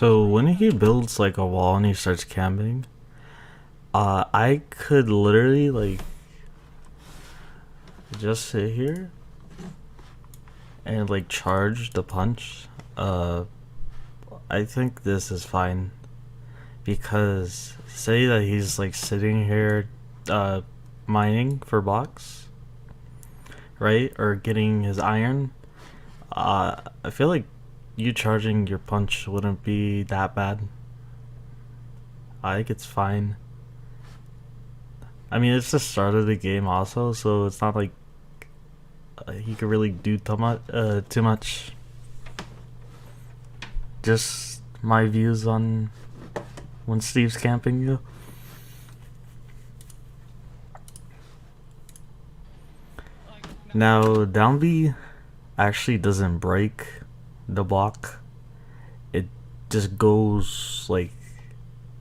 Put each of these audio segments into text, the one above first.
So when he builds like a wall and he starts camping, I could literally like just sit here and like charge the punch. I think this is fine because say that he's like sitting here, mining for blocks, right, or getting his iron. I feel like you charging your punch wouldn't be that bad. I think it's fine. I mean, it's the start of the game also, so it's not like he could really do too much. Just my views on when Steve's camping you. Now, down B actually doesn't break the block. It just goes like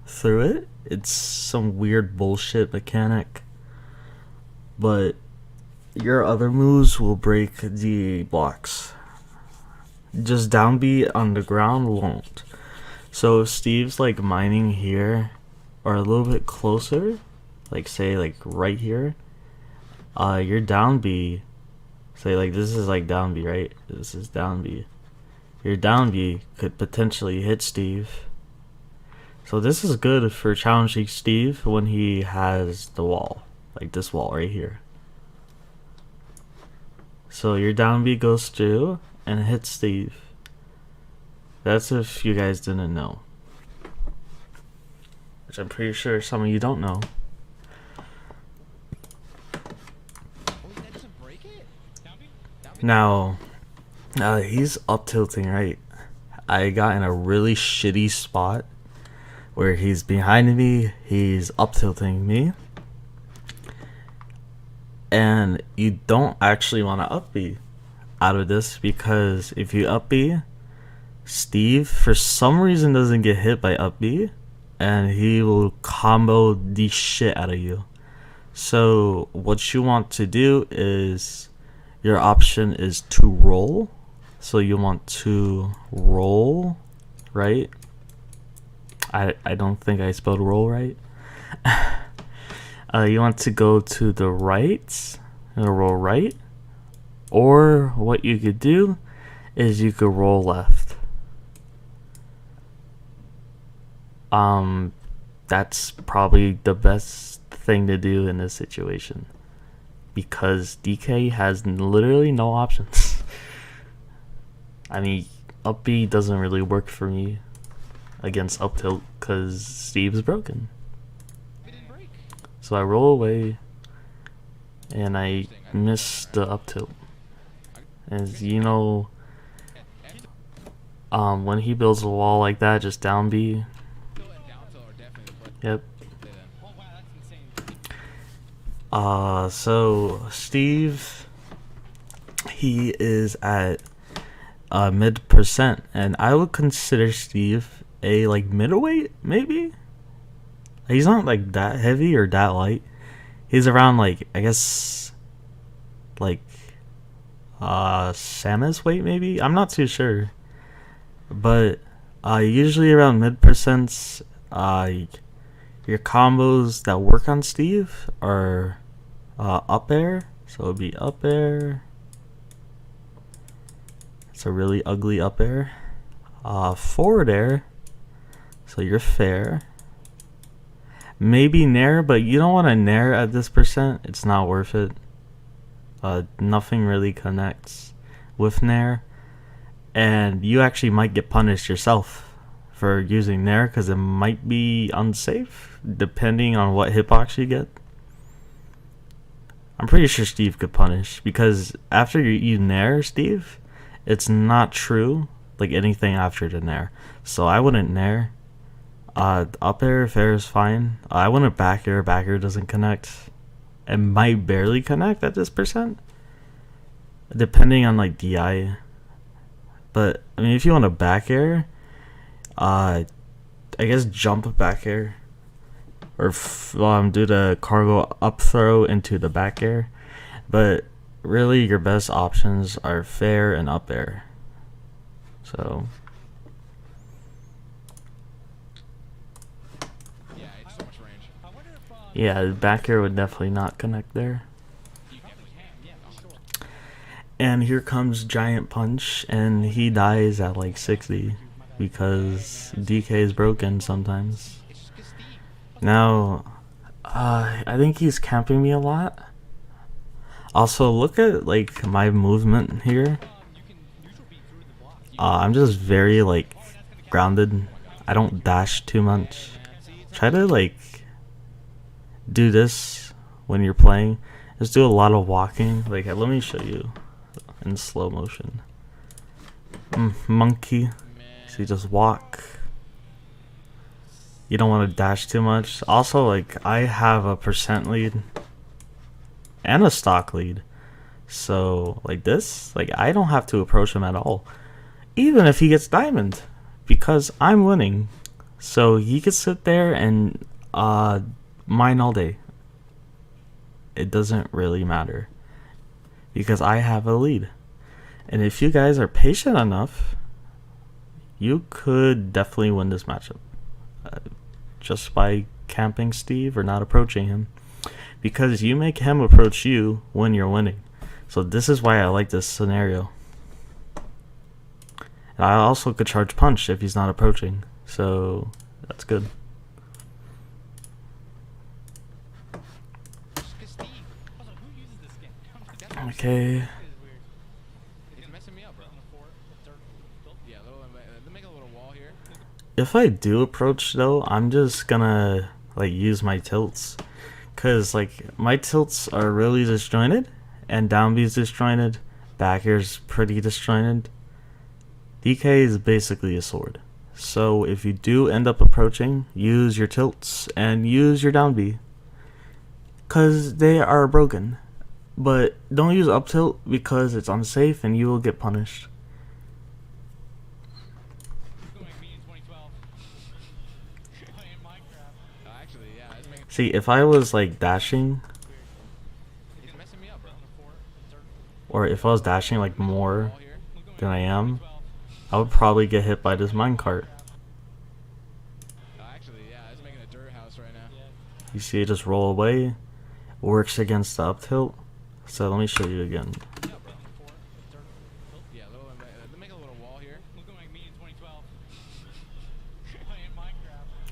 through it. It's some weird bullshit mechanic. But your other moves will break the blocks. Just down B on the ground won't. So if Steve's like mining here or a little bit closer, like say like right here, your down B, say like this is like down B, right? This is down B. Your down B could potentially hit Steve. So this is good for challenging Steve when he has the wall, like this wall right here. So your down B goes through and hits Steve. That's if you guys didn't know, which I'm pretty sure some of you don't know. Now, he's up tilting, right? I got in a really shitty spot where he's behind me, he's up tilting me, and you don't actually want to up B out of this, because if you up B, Steve for some reason doesn't get hit by up B, and he will combo the shit out of you. So what you want to do is, your option is to roll. So you want to roll, right? I don't think I spelled roll right. You want to go to the right, roll right, or what you could do is you could roll left. That's probably the best thing to do in this situation, because DK has literally no options. I mean, up B doesn't really work for me against up tilt because Steve's broken. So I roll away and I miss the up tilt. As you know, when he builds a wall like that, just down B. Yep. So Steve, he is at mid percent, and I would consider Steve a like middleweight, maybe. He's not like that heavy or that light. He's around like, I guess, like Samus weight maybe. I'm not too sure, but usually around mid percents. Your combos that work on Steve are up air, so it'll be up air. It's a really ugly up air. Forward air, so you're fair. Maybe nair, but you don't want to nair at this percent. It's not worth it. Nothing really connects with nair, and you actually might get punished yourself for using nair because it might be unsafe depending on what hitbox you get. I'm pretty sure Steve could punish, because after you nair Steve, it's not true like anything after the nair. So I wouldn't nair. Up air, fair is fine. I wouldn't back air. Back air doesn't connect. It might barely connect at this percent, depending on like DI. But I mean, if you want to back air, I guess jump back air, or do the cargo up throw into the back air. But really, your best options are fair and up air. So Yeah, back air would definitely not connect there. And here comes Giant Punch, and he dies at like 60 because DK is broken sometimes. Now, I think he's camping me a lot. Also, look at like my movement here. I'm just very like grounded. I don't dash too much. Try to like do this when you're playing. Just do a lot of walking. Like, let me show you in slow motion. Monkey. So you just walk. You don't want to dash too much. Also, like, I have a percent lead and a stock lead. So, like this, like, I don't have to approach him at all. Even if he gets diamond. Because I'm winning. So he could sit there and mine all day. It doesn't really matter. Because I have a lead. And if you guys are patient enough, you could definitely win this matchup. Just by camping Steve or not approaching him. Because you make him approach you when you're winning. So this is why I like this scenario. And I also could charge punch if he's not approaching. So that's good. Okay. If I do approach though, I'm just gonna like use my tilts. Cause like my tilts are really disjointed and down B is disjointed. Back air's pretty disjointed. DK is basically a sword. So if you do end up approaching, use your tilts and use your down B. Cause they are broken. But don't use up tilt because it's unsafe and you will get punished. See, if I was like dashing, or if I was dashing like more than I am, I would probably get hit by this minecart. You see it just roll away, works against the up tilt. So let me show you again.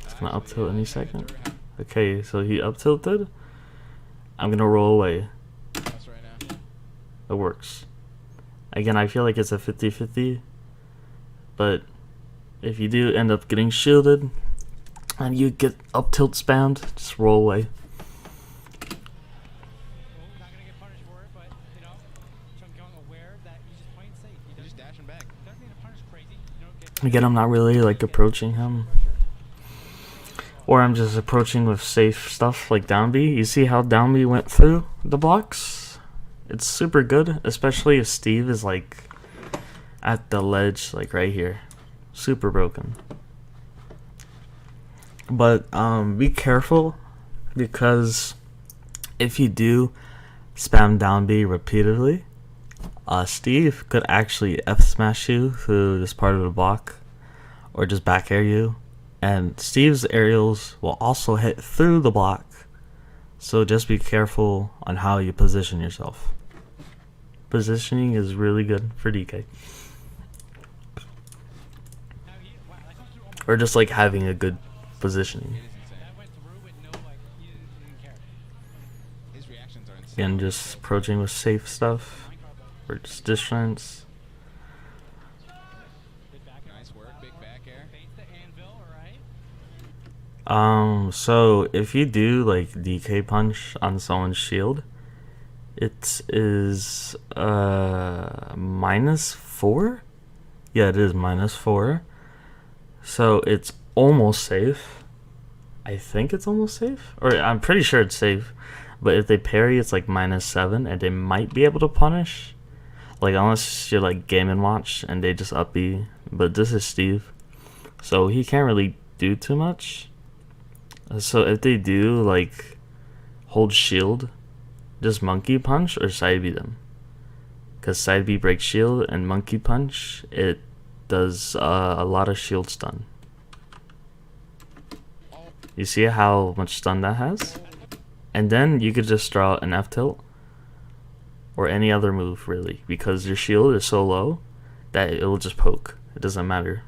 It's gonna up tilt any second. Okay, so he up tilted. I'm gonna roll away. It works. Again, I feel like it's a 50-50. But if you do end up getting shielded and you get up tilt spammed, just roll away. Again, I'm not really like approaching him. Or I'm just approaching with safe stuff like down B. You see how down B went through the blocks? It's super good, especially if Steve is like at the ledge, like right here. Super broken. But be careful, because if you do spam down B repeatedly, Steve could actually F smash you through this part of the block, or just back air you. And Steve's aerials will also hit through the block. So just be careful on how you position yourself. Positioning is really good for DK. Or just like having a good positioning. And just approaching with safe stuff. Or just distance. So if you do like DK punch on someone's shield, it is -4. Yeah, it is -4. So it's almost safe. I think it's almost safe, or I'm pretty sure it's safe. But if they parry, it's like -7, and they might be able to punish. Like unless you're like Game and Watch and they just up B. But this is Steve, so he can't really do too much. So if they do like hold shield, just monkey punch or side B them. Because side B breaks shield and monkey punch, it does a lot of shield stun. You see how much stun that has? And then you could just draw an F tilt or any other move really, because your shield is so low that it will just poke. It doesn't matter.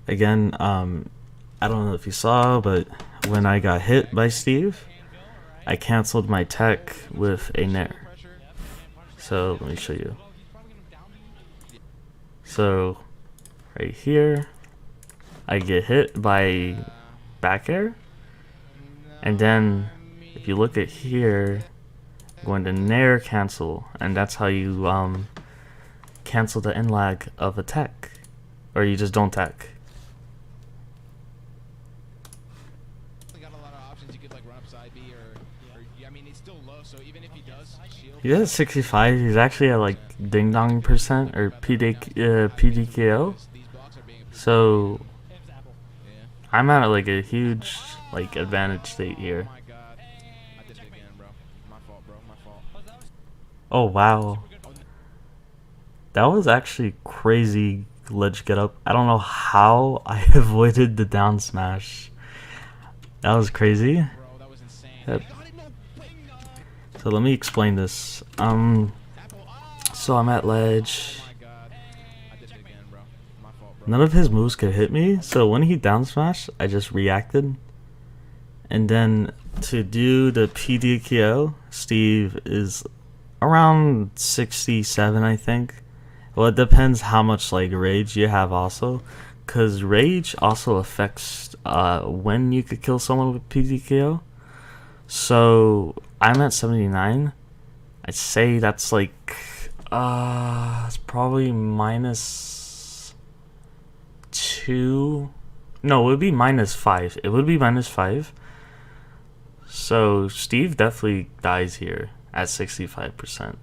Again, I don't know if you saw, but when I got hit by Steve, I canceled my tech with a nair. So let me show you. So right here, I get hit by back air, and then if you look at here, I'm going to nair cancel, and that's how you cancel the end lag of a tech, or you just don't tech. He's at 65. He's actually at like ding dong percent or PDKO. So I'm at like a huge like advantage state here. Oh wow, that was actually crazy ledge get up. I don't know how I avoided the down smash. That was crazy. So let me explain this. So I'm at ledge. None of his moves could hit me, so when he down smashed, I just reacted. And then to do the PDKO, Steve is around 67, I think. Well, it depends how much like rage you have also, because rage also affects when you could kill someone with PDKO. So I'm at 79. I'd say that's like it's probably -2. No, it would be -5. It would be -5. So Steve definitely dies here at 65%.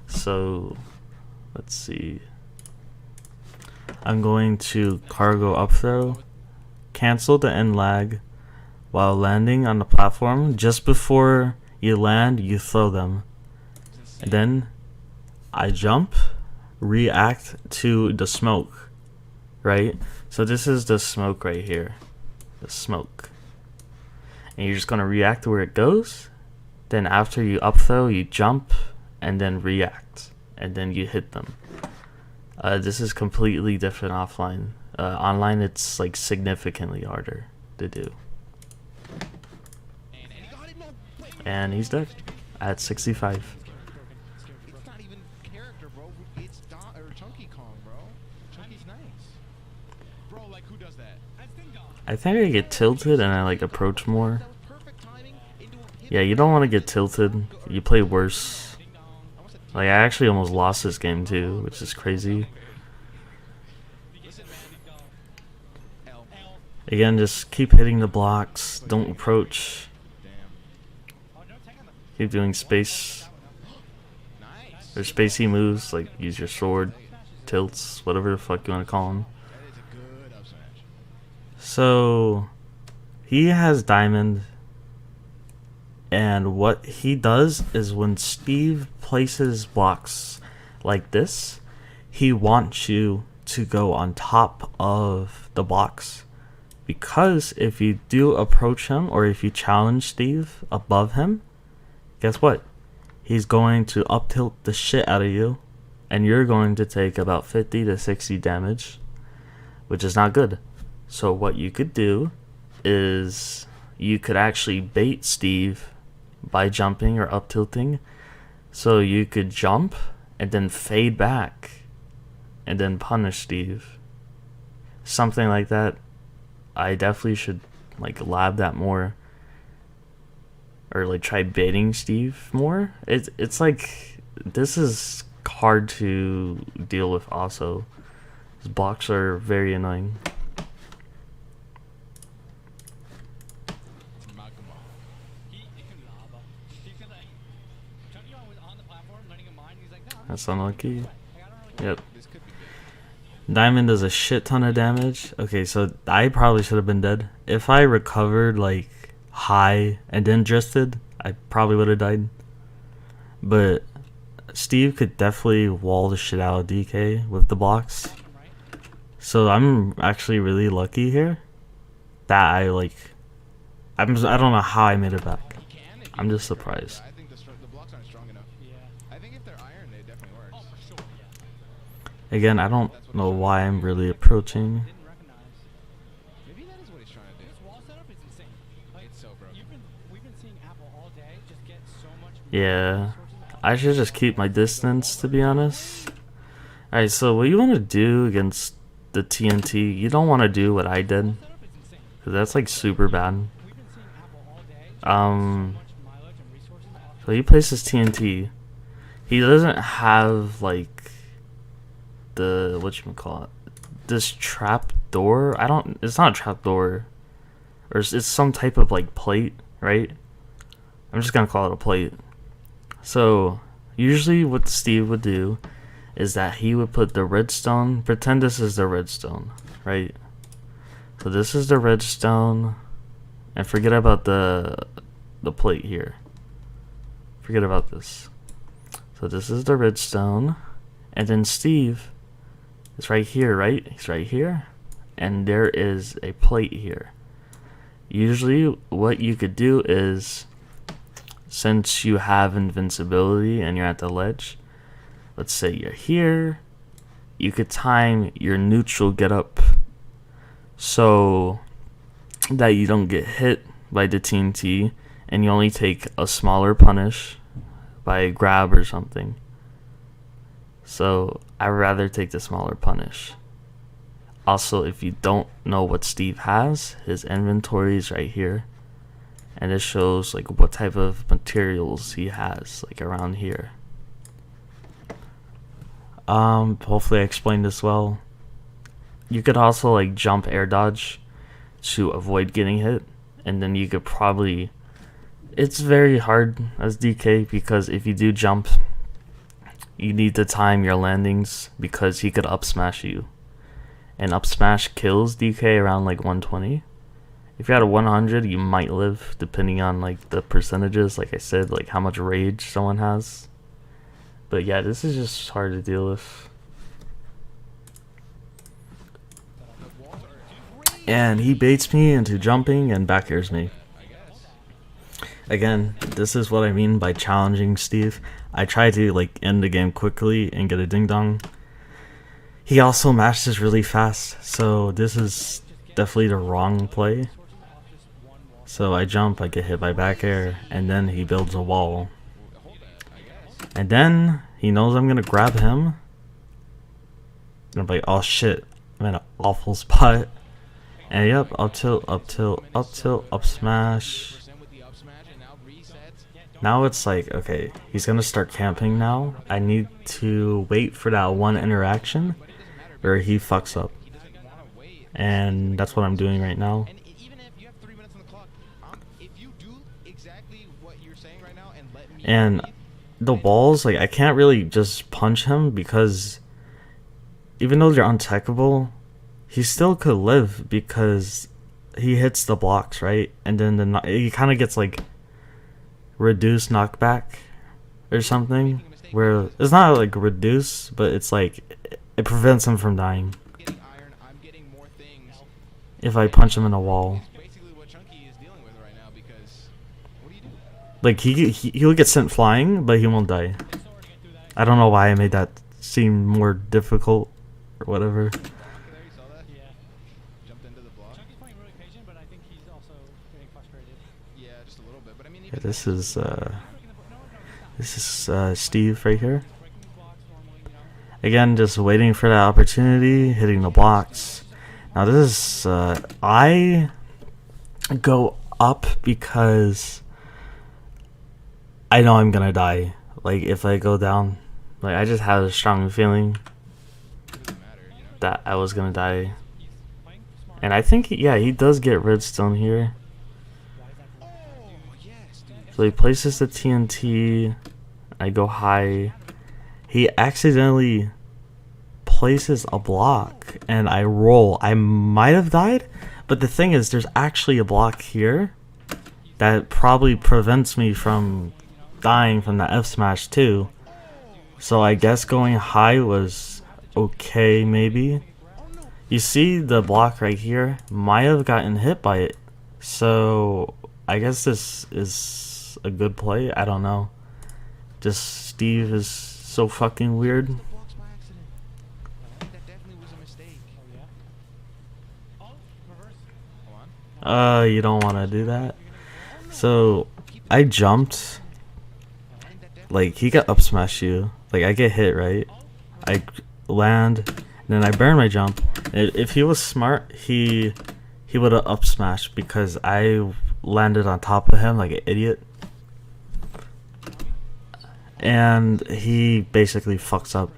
So let's see. I'm going to cargo up throw, cancel the end lag while landing on the platform. Just before you land, you throw them. And then I jump, react to the smoke, right? So this is the smoke right here, the smoke. And you're just gonna react to where it goes. Then after you up throw, you jump and then react, and then you hit them. This is completely different offline. Online, it's like significantly harder to do. And he's dead at 65. It's not even character, bro. It's ChunkyKong, bro. Chunky's nice. Bro, like who does that? I think I get tilted and I like approach more. Yeah, you don't want to get tilted. You play worse. Like I actually almost lost this game too, which is crazy. Again, just keep hitting the blocks. Don't approach. Keep doing space. Or spacey moves, like use your sword, tilts, whatever the fuck you want to call them. So he has diamond, and what he does is when Steve places blocks like this, he wants you to go on top of the blocks, because if you do approach him or if you challenge Steve above him, guess what? He's going to up tilt the shit out of you, and you're going to take about 50 to 60 damage, which is not good. So what you could do is you could actually bait Steve by jumping or up tilting. So you could jump and then fade back and then punish Steve. Something like that. I definitely should like lab that more. Or like try baiting Steve more. It's like this is hard to deal with also. His blocks are very annoying. That's unlucky. Yep. Diamond does a shit ton of damage. Okay, so I probably should have been dead. If I recovered like high and then drifted, I probably would have died. But Steve could definitely wall the shit out of DK with the blocks. So I'm actually really lucky here that I don't know how I made it back. He can if you I'm just break her, surprised. but I think the blocks aren't strong enough. Yeah. I think if they're iron, it definitely works. Oh, for sure. Yeah. Again, I don't know why I'm really approaching. Didn't recognize. Maybe that is what he's trying to do. This wall setup is insane. Like, It's so broken. we've been seeing Apple all day just get so much. Yeah, I should just keep my distance, to be honest. Alright, so what you want to do against the TNT, you don't want to do what I did, Setup is insane. because that's like super bad. We've been seeing Apple all day. Just Um, get so much mileage and resources off. so he places TNT. He doesn't have like the whatchamacallit, this trap door. It's not a trap door, or it's some type of like plate, right? I'm just gonna call it a plate. So usually what Steve would do is that he would put the redstone, pretend this is the redstone, right? So this is the redstone, and forget about the plate here. Forget about this. So this is the redstone, and then Steve is right here, right? He's right here, and there is a plate here. Usually what you could do is, since you have invincibility and you're at the ledge, let's say you're here, you could time your neutral get up so that you don't get hit by the TNT and you only take a smaller punish by a grab or something. So I'd rather take the smaller punish. Also, if you don't know what Steve has, his inventory is right here, and it shows like what type of materials he has like around here. Hopefully I explained this well. You could also like jump air dodge to avoid getting hit, and then you could probably, it's very hard as DK because if you do jump, you need to time your landings because he could up smash you, and up smash kills DK around like 120. If you had a 100, you might live depending on like the percentages, like I said, like how much rage someone has. But yeah, this is just hard to deal with. And he baits me into jumping and back airs me. Again, this is what I mean by challenging Steve. I try to like end the game quickly and get a ding dong. He also mashes really fast, so this is definitely the wrong play. So I jump, I get hit by back air, and then he builds a wall. And then he knows I'm gonna grab him. And I'm like, oh shit, I'm in an awful spot. And yep, up tilt, up tilt, up tilt, up smash. Now it's like, okay, he's gonna start camping now. I need to wait for that one interaction where he fucks up. And that's what I'm doing right now. And even if you have 3 minutes on the clock, if you do exactly what you're saying right now and let me And leave, the walls, like I can't really just punch him because even though they're untechable, he still could live because he hits the blocks, right? And then he kind of gets like reduced knockback or something, where it's not like reduced, but it's like it prevents him from dying getting iron, I'm getting more things. if I punch him in a wall. It's basically what Chunky is dealing with right now because what do you do? Like he'll get sent flying, but he won't die. I don't know why I made that seem more difficult or whatever. There, you saw that? Yeah. Jumped into the block. Chunky's playing really patient, but I think he's also getting frustrated. Yeah, just a little bit. But I mean, Yeah, even this then, is Steve right here. Breaking the blocks normally, you know. Again, just waiting for that opportunity, hitting the blocks. Now this is, I go up because I know I'm gonna die. Like, if I go down, like, I just had a strong feeling it doesn't matter, you know. that I was gonna die. He's playing smart. And I think, yeah, he does get redstone here. Oh yes, dude. So he places the TNT, I go high. He accidentally places a block, and I roll. I might have died, but the thing is, there's actually a block here that probably prevents me from dying from the F smash too. So I guess going high was okay, maybe. You see the block right here might have gotten hit by it. So I guess this is a good play. I don't know. Just Steve is so fucking weird. The blocks by accident. I think that definitely was a mistake. Oh yeah. Oh, reverse. Hold on. You don't want to do that. So I jumped. I think that definitely Like he got up smash you. Like I get hit, right? I land, and then I burn my jump. If he was smart, he would have up smashed because I landed on top of him like an idiot. And he basically fucks up.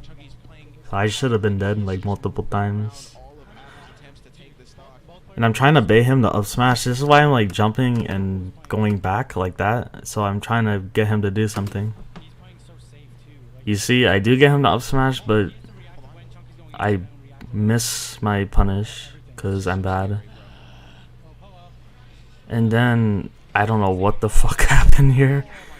Chunky's playing I should have been dead like multiple times. all of Adam's attempts to take the stock. And I'm trying to bait him to up smash. This is why I'm like jumping and going back like that. So I'm trying to get him to do something. He's playing so safe too. Like, You see, I do get him to up smash, but he has to react when Chunky's going I in and react. miss my punish because I'm bad. Oh, hello. And then I don't know what the fuck happened here. Oh my